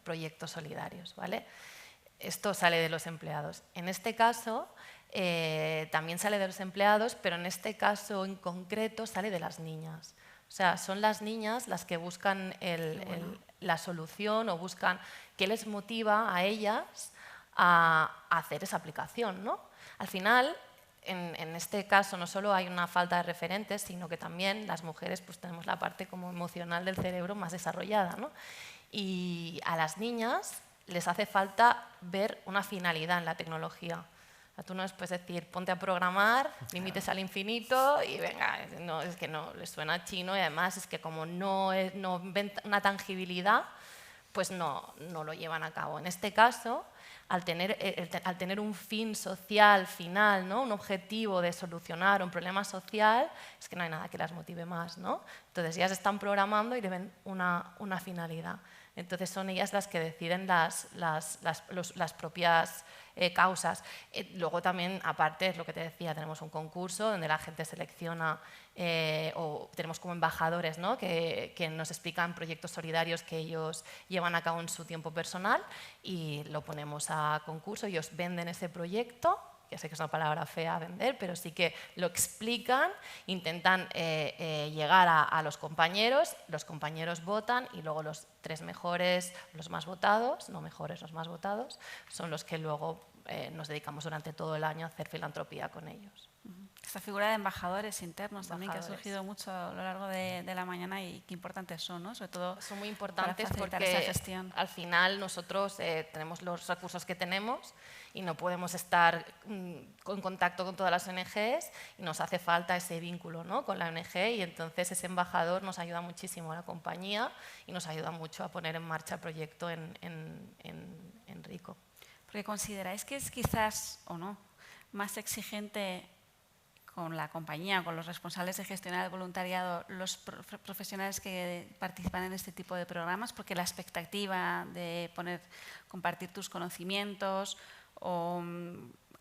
proyectos solidarios, ¿vale? Esto sale de los empleados. En este caso, también sale de los empleados, pero en este caso en concreto sale de las niñas. O sea, son las niñas las que buscan la solución o buscan qué les motiva a ellas a hacer esa aplicación, ¿no? Al final, en este caso, no solo hay una falta de referentes, sino que también las mujeres pues, tenemos la parte como emocional del cerebro más desarrollada, ¿no? Y a las niñas les hace falta ver una finalidad en la tecnología. O sea, tú no les puedes decir, ponte a programar, límites al infinito y venga, no, es que no les suena chino y además es que como no ven una tangibilidad, pues no lo llevan a cabo. En este caso, al tener un fin social final, ¿no? Un objetivo de solucionar un problema social, es que no hay nada que las motive más, ¿no? Entonces ellas están programando y le ven una finalidad. Entonces son ellas las que deciden las propias causas. Luego también, aparte, es lo que te decía, tenemos un concurso donde la gente selecciona o tenemos como embajadores, ¿no? que nos explican proyectos solidarios que ellos llevan a cabo en su tiempo personal y lo ponemos a concurso, ellos venden ese proyecto. Ya sé que es una palabra fea vender, pero sí que lo explican, intentan llegar a los compañeros votan y luego los 3 mejores, los más votados, no mejores, los más votados, son los que luego nos dedicamos durante todo el año a hacer filantropía con ellos. Esta figura de embajadores internos también, que ha surgido mucho a lo largo de la mañana y qué importantes son, ¿no? Sobre todo son muy importantes para porque esa gestión. Al final nosotros tenemos los recursos que tenemos y no podemos estar en contacto con todas las ONGs y nos hace falta ese vínculo, ¿no? con la ONG y entonces ese embajador nos ayuda muchísimo a la compañía y nos ayuda mucho a poner en marcha el proyecto en Rico. Porque consideráis que es quizás, o no, más exigente con la compañía, con los responsables de gestionar el voluntariado, los profesionales que participan en este tipo de programas, porque la expectativa de compartir tus conocimientos, o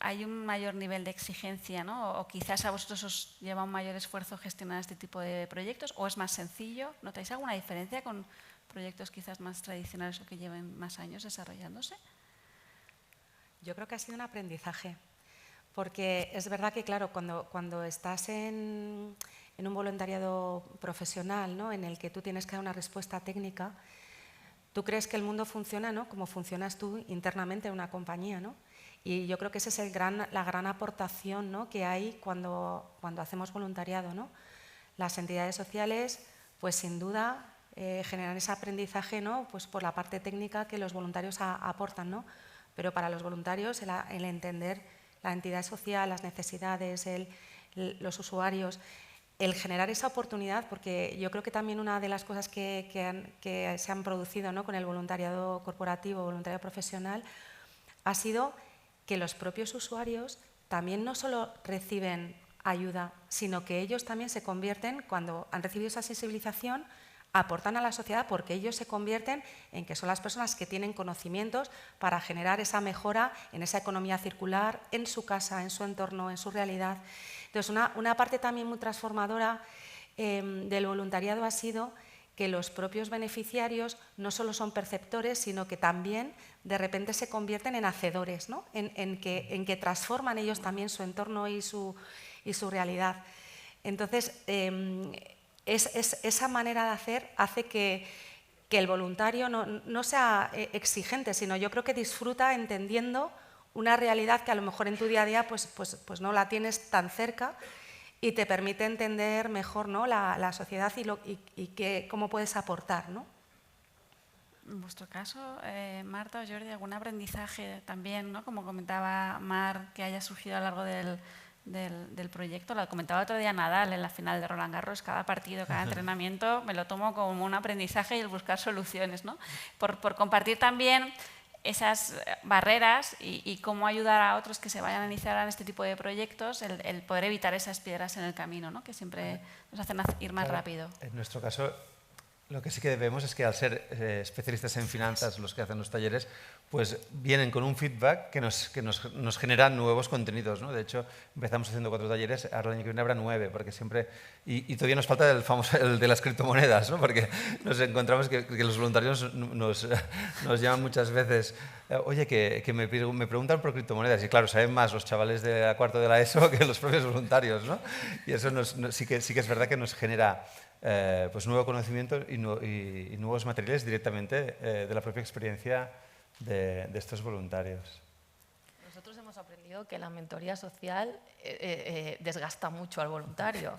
hay un mayor nivel de exigencia, ¿no? O quizás a vosotros os lleva un mayor esfuerzo gestionar este tipo de proyectos, o es más sencillo. ¿Notáis alguna diferencia con proyectos quizás más tradicionales o que lleven más años desarrollándose? Yo creo que ha sido un aprendizaje. Porque es verdad que, claro, cuando estás en un voluntariado profesional, ¿no? en el que tú tienes que dar una respuesta técnica, tú crees que el mundo funciona, ¿no? como funcionas tú internamente en una compañía. ¿no? Y yo creo que esa es la gran aportación, ¿no? que hay cuando hacemos voluntariado. ¿no? Las entidades sociales, pues sin duda, generan ese aprendizaje, ¿no? pues por la parte técnica que los voluntarios aportan. ¿no? Pero para los voluntarios el entender la entidad social, las necesidades, los usuarios, el generar esa oportunidad, porque yo creo que también una de las cosas que se han producido, ¿no? con el voluntariado corporativo, voluntariado profesional, ha sido que los propios usuarios también no solo reciben ayuda, sino que ellos también se convierten, cuando han recibido esa sensibilización, aportan a la sociedad porque ellos se convierten en que son las personas que tienen conocimientos para generar esa mejora en esa economía circular, en su casa, en su entorno, en su realidad. Entonces, una parte también muy transformadora del voluntariado ha sido que los propios beneficiarios no solo son perceptores, sino que también de repente se convierten en hacedores, ¿no? en que transforman ellos también su entorno y su realidad. Entonces, esa manera de hacer hace que el voluntario no sea exigente, sino yo creo que disfruta entendiendo una realidad que a lo mejor en tu día a día pues no la tienes tan cerca y te permite entender mejor, ¿no? la sociedad y cómo puedes aportar, ¿no? En vuestro caso, Marta o Jordi, ¿algún aprendizaje también, ¿no? Como comentaba Mar, que haya surgido a lo largo del proyecto? Lo comentaba otro día Nadal en la final de Roland Garros: cada partido, cada entrenamiento me lo tomo como un aprendizaje y el buscar soluciones, ¿no? Por compartir también esas barreras y cómo ayudar a otros que se vayan a iniciar en este tipo de proyectos, el poder evitar esas piedras en el camino, ¿no? Que siempre nos hacen ir más rápido. En nuestro caso, lo que sí que debemos es que al ser especialistas en finanzas los que hacen los talleres, pues vienen con un feedback que nos genera nuevos contenidos, ¿no? De hecho, empezamos haciendo 4 talleres, ahora el año que viene habrá 9, porque siempre... Y todavía nos falta el de las criptomonedas, ¿no? Porque nos encontramos que los voluntarios nos llaman muchas veces, oye, que me preguntan por criptomonedas, y claro, saben más los chavales de cuarto de la ESO que los propios voluntarios, ¿no? Y eso sí que es verdad que nos genera pues nuevo conocimiento y nuevos materiales directamente de la propia experiencia de estos voluntarios. Nosotros hemos aprendido que la mentoría social desgasta mucho al voluntario.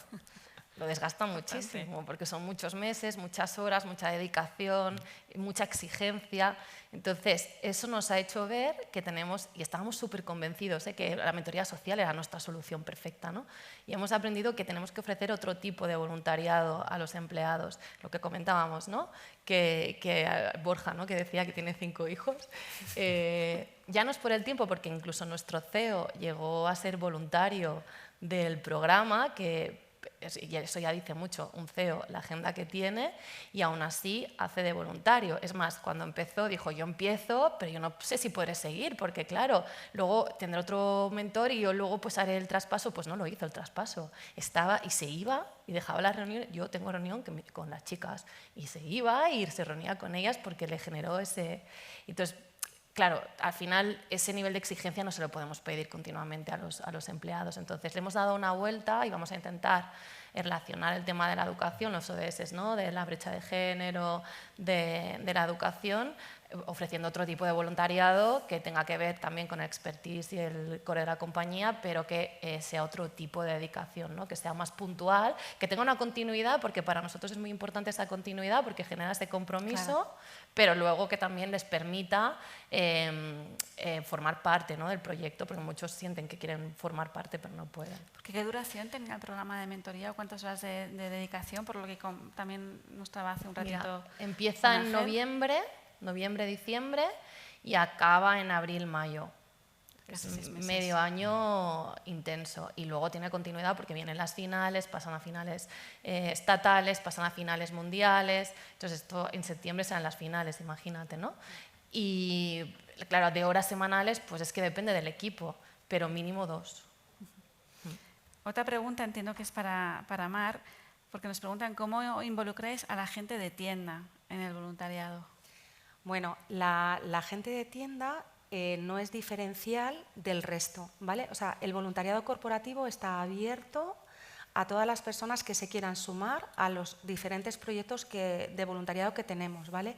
Lo desgasta muchísimo, porque son muchos meses, muchas horas, mucha dedicación, mucha exigencia. Entonces, eso nos ha hecho ver que tenemos, y estábamos súper convencidos, que la mentoría social era nuestra solución perfecta, ¿no? Y hemos aprendido que tenemos que ofrecer otro tipo de voluntariado a los empleados. Lo que comentábamos, ¿no? Que Borja, ¿no? Que decía que tiene 5 hijos. Ya no es por el tiempo, porque incluso nuestro CEO llegó a ser voluntario del programa, y eso ya dice mucho un CEO, la agenda que tiene, y aún así hace de voluntario. Es más, cuando empezó dijo, yo empiezo, pero yo no sé si podré seguir, porque claro, luego tendré otro mentor y yo luego pues haré el traspaso. Pues no lo hizo el traspaso, estaba y se iba y dejaba la reunión. Yo tengo reunión con las chicas y se iba y se reunía con ellas porque le generó ese... Entonces, claro, al final ese nivel de exigencia no se lo podemos pedir continuamente a los empleados. Entonces le hemos dado una vuelta y vamos a intentar relacionar el tema de la educación, los ODS, ¿no? De la brecha de género, de la educación, ofreciendo otro tipo de voluntariado que tenga que ver también con el expertise y el core de la compañía, pero que sea otro tipo de dedicación, ¿no? Que sea más puntual, que tenga una continuidad, porque para nosotros es muy importante esa continuidad porque genera ese compromiso, claro, pero luego que también les permita formar parte, ¿no? Del proyecto, porque muchos sienten que quieren formar parte pero no pueden. ¿Qué duración tenía el programa de mentoría o cuántas horas de dedicación? Por lo que también nos estaba hace un ratito. Mira, empieza en noviembre, diciembre, y acaba en abril, mayo. Es medio año intenso, y luego tiene continuidad porque vienen las finales, pasan a finales estatales, pasan a finales mundiales. Entonces esto en septiembre serán las finales, imagínate, ¿no? Y claro, de horas semanales pues es que depende del equipo, pero mínimo 2. Otra pregunta, entiendo que es para Mar, porque nos preguntan cómo involucráis a la gente de tienda en el voluntariado. Bueno, la gente de tienda no es diferencial del resto, ¿vale? O sea, el voluntariado corporativo está abierto a todas las personas que se quieran sumar a los diferentes proyectos de voluntariado que tenemos, ¿vale?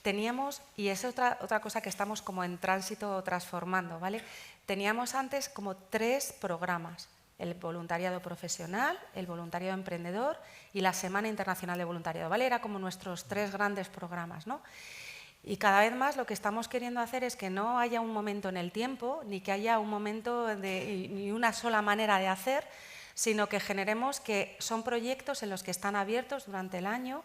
Teníamos, y es otra cosa que estamos como en tránsito transformando, ¿vale? Teníamos antes como 3 programas: el voluntariado profesional, el voluntariado emprendedor y la Semana Internacional de Voluntariado, ¿vale? Era como nuestros 3 grandes programas, ¿no? Y cada vez más lo que estamos queriendo hacer es que no haya un momento en el tiempo, ni que haya un momento ni una sola manera de hacer, sino que generemos que son proyectos en los que están abiertos durante el año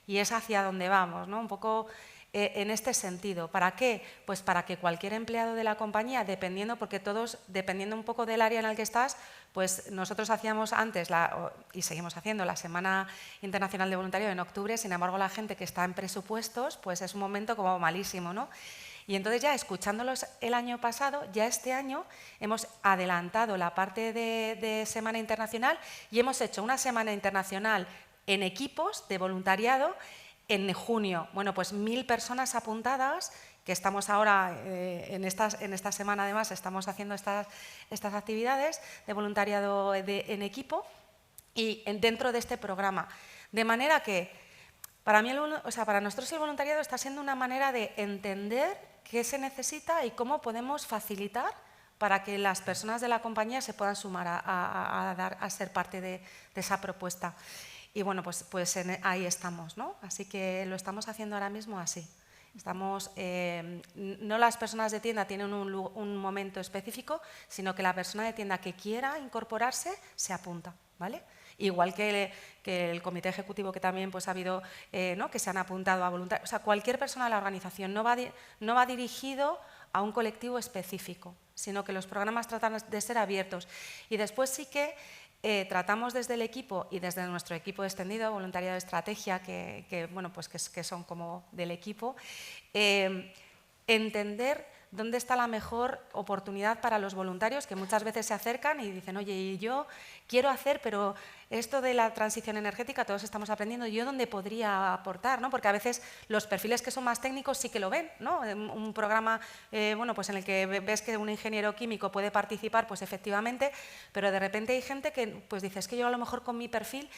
y es hacia donde vamos, ¿no? Un poco en este sentido. ¿Para qué? Pues para que cualquier empleado de la compañía, dependiendo, porque todos, dependiendo un poco del área en el que estás, pues nosotros hacíamos antes, y seguimos haciendo, la Semana Internacional de Voluntariado en octubre. Sin embargo, la gente que está en presupuestos, pues es un momento como malísimo, ¿no? Y entonces ya escuchándolos el año pasado, ya este año hemos adelantado la parte de Semana Internacional y hemos hecho una Semana Internacional en equipos de voluntariado en junio. Bueno, pues 1000 personas apuntadas, que estamos ahora, en esta semana además estamos haciendo estas actividades de voluntariado en equipo y dentro de este programa. De manera que para nosotros el voluntariado está siendo una manera de entender qué se necesita y cómo podemos facilitar para que las personas de la compañía se puedan sumar a ser parte de esa propuesta. Y bueno, pues ahí estamos, ¿no? Así que lo estamos haciendo ahora mismo así. No las personas de tienda tienen un momento específico, sino que la persona de tienda que quiera incorporarse se apunta, ¿vale? Igual que el comité ejecutivo, que también pues, ha habido, ¿no? que se han apuntado a voluntarios. O sea, cualquier persona de la organización no va dirigido a un colectivo específico, sino que los programas tratan de ser abiertos. Y después sí que tratamos desde el equipo y desde nuestro equipo extendido, voluntariado de estrategia, que son como del equipo, entender dónde está la mejor oportunidad para los voluntarios, que muchas veces se acercan y dicen, oye, y yo quiero hacer, pero esto de la transición energética todos estamos aprendiendo, ¿yo dónde podría aportar? ¿No? Porque a veces los perfiles que son más técnicos sí que lo ven, ¿no? Un programa pues en el que ves que un ingeniero químico puede participar, pues efectivamente, pero de repente hay gente que pues dice, es que yo a lo mejor con mi perfil,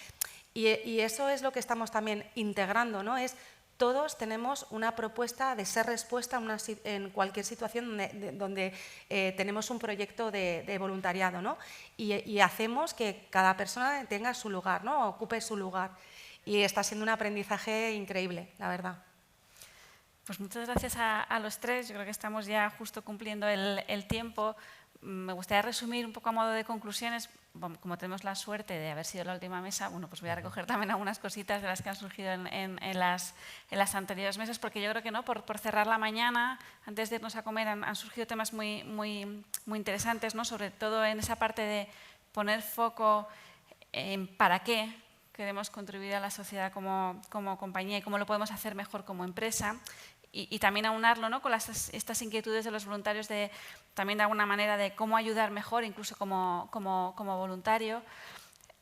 y eso es lo que estamos también integrando, ¿no? Todos tenemos una propuesta de ser respuesta en cualquier situación donde tenemos un proyecto de voluntariado, ¿no? Y hacemos que cada persona tenga su lugar, ¿no? Ocupe su lugar. Y está siendo un aprendizaje increíble, la verdad. Pues muchas gracias a los tres. Yo creo que estamos ya justo cumpliendo el tiempo. Me gustaría resumir un poco a modo de conclusiones. Como tenemos la suerte de haber sido la última mesa, bueno, pues voy a recoger también algunas cositas de las que han surgido en las anteriores mesas, porque yo creo que no, por cerrar la mañana, antes de irnos a comer, han surgido temas muy interesantes, ¿no? Sobre todo en esa parte de poner foco en para qué queremos contribuir a la sociedad como compañía y cómo lo podemos hacer mejor como empresa. Y también aunarlo, ¿no? Con estas inquietudes de los voluntarios también de alguna manera de cómo ayudar mejor, incluso como voluntario.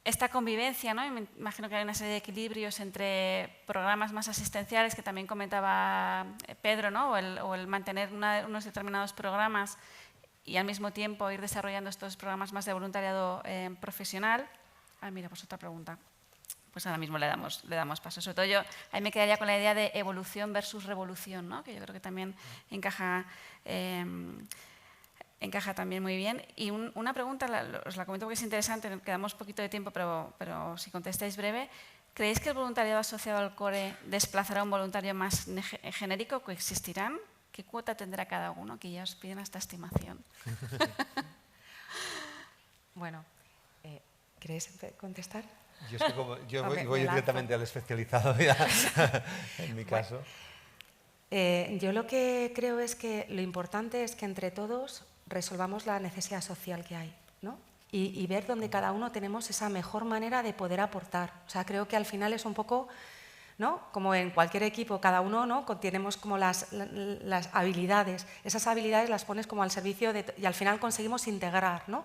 Esta convivencia, ¿no? Y me imagino que hay una serie de equilibrios entre programas más asistenciales, que también comentaba Pedro, ¿no? o el mantener unos determinados programas y al mismo tiempo ir desarrollando estos programas más de voluntariado profesional. Mira, pues otra pregunta. Pues ahora mismo le damos paso. Sobre todo yo ahí me quedaría con la idea de evolución versus revolución, ¿no? Que yo creo que también encaja también muy bien. Y una pregunta, os la comento porque es interesante, quedamos poquito de tiempo, pero si contestáis breve. ¿Creéis que el voluntariado asociado al core desplazará a un voluntario más genérico? ¿Coexistirán? ¿Qué cuota tendrá cada uno? Que ya os piden esta estimación. Bueno, ¿queréis contestar? Yo voy directamente al especializado ya, en mi caso. Yo lo que creo es que lo importante es que entre todos resolvamos la necesidad social que hay, ¿no? Y ver dónde cada uno tenemos esa mejor manera de poder aportar. O sea, creo que al final es un poco, ¿no? Como en cualquier equipo, cada uno, ¿no? Tenemos como las habilidades. Esas habilidades las pones como al servicio y al final conseguimos integrar, ¿no?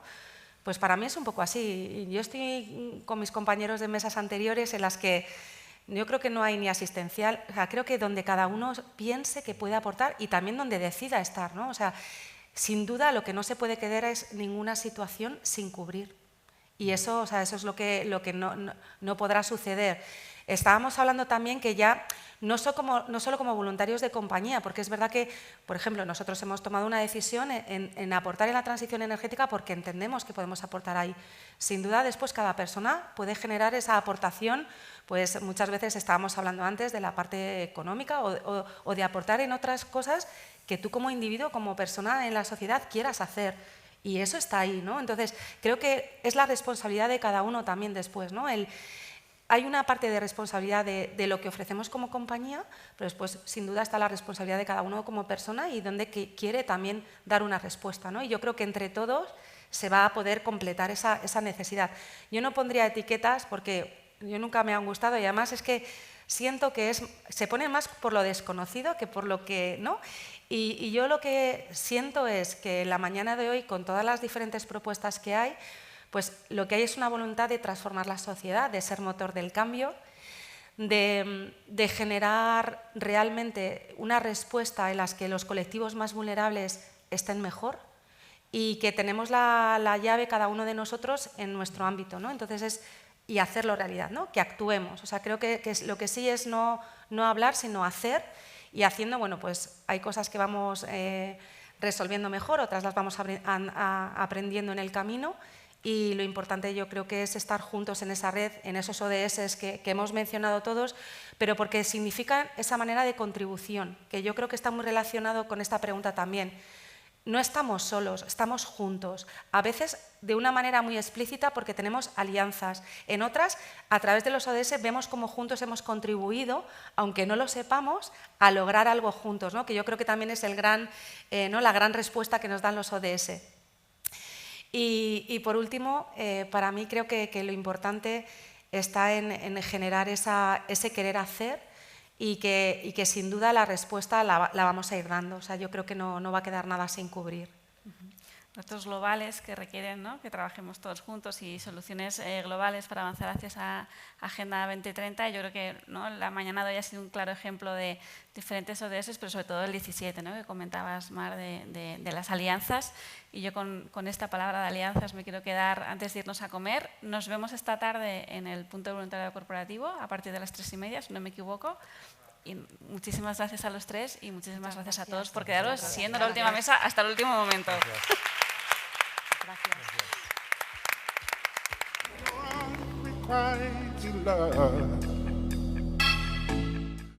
Pues para mí es un poco así. Yo estoy con mis compañeros de mesas anteriores en las que yo creo que no hay ni asistencial, o sea, creo que donde cada uno piense que puede aportar y también donde decida estar, ¿no? O sea, sin duda lo que no se puede quedar es ninguna situación sin cubrir. Y eso, o sea, eso es lo que no podrá suceder. Estábamos hablando también que ya no solo como voluntarios de compañía, porque es verdad que, por ejemplo, nosotros hemos tomado una decisión en aportar en la transición energética porque entendemos que podemos aportar ahí. Sin duda, después cada persona puede generar esa aportación, pues muchas veces estábamos hablando antes de la parte económica o de aportar en otras cosas que tú como individuo, como persona en la sociedad quieras hacer. Y eso está ahí, ¿no? Entonces, creo que es la responsabilidad de cada uno también después, ¿no? hay una parte de responsabilidad de lo que ofrecemos como compañía, pero después sin duda está la responsabilidad de cada uno como persona y donde quiere también dar una respuesta, ¿no? Y yo creo que entre todos se va a poder completar esa necesidad. Yo no pondría etiquetas porque yo nunca me han gustado y además es que siento que se pone más por lo desconocido que por lo que, ¿no? Y yo lo que siento es que la mañana de hoy, con todas las diferentes propuestas que hay, pues lo que hay es una voluntad de transformar la sociedad, de ser motor del cambio, de generar realmente una respuesta en la que los colectivos más vulnerables estén mejor y que tenemos la llave cada uno de nosotros en nuestro ámbito, ¿no? Entonces y hacerlo realidad, ¿no? Que actuemos. O sea, creo que lo que sí es no hablar, sino hacer, y haciendo, bueno, pues hay cosas que vamos resolviendo mejor, otras las vamos aprendiendo en el camino. Y lo importante yo creo que es estar juntos en esa red, en esos ODS que hemos mencionado todos, pero porque significan esa manera de contribución, que yo creo que está muy relacionado con esta pregunta también. No estamos solos, estamos juntos, a veces de una manera muy explícita porque tenemos alianzas. En otras, a través de los ODS, vemos cómo juntos hemos contribuido, aunque no lo sepamos, a lograr algo juntos, ¿no? Que yo creo que también es la gran respuesta que nos dan los ODS. Y por último, para mí creo que lo importante está en generar ese querer hacer y que sin duda la respuesta la vamos a ir dando. O sea, yo creo que no va a quedar nada sin cubrir. Retos globales que requieren, ¿no?, que trabajemos todos juntos y soluciones globales para avanzar hacia esa Agenda 2030. Yo creo que, ¿no?, la mañana de hoy ha sido un claro ejemplo de diferentes ODS, pero sobre todo el 17, ¿no?, que comentabas, Mar, de las alianzas. Y yo con esta palabra de alianzas me quiero quedar antes de irnos a comer. Nos vemos esta tarde en el punto de voluntariado corporativo a partir de las 3:30, si no me equivoco. Y muchísimas gracias a los tres y muchísimas gracias a todos por quedaros siendo la última mesa hasta el último momento. Gracias.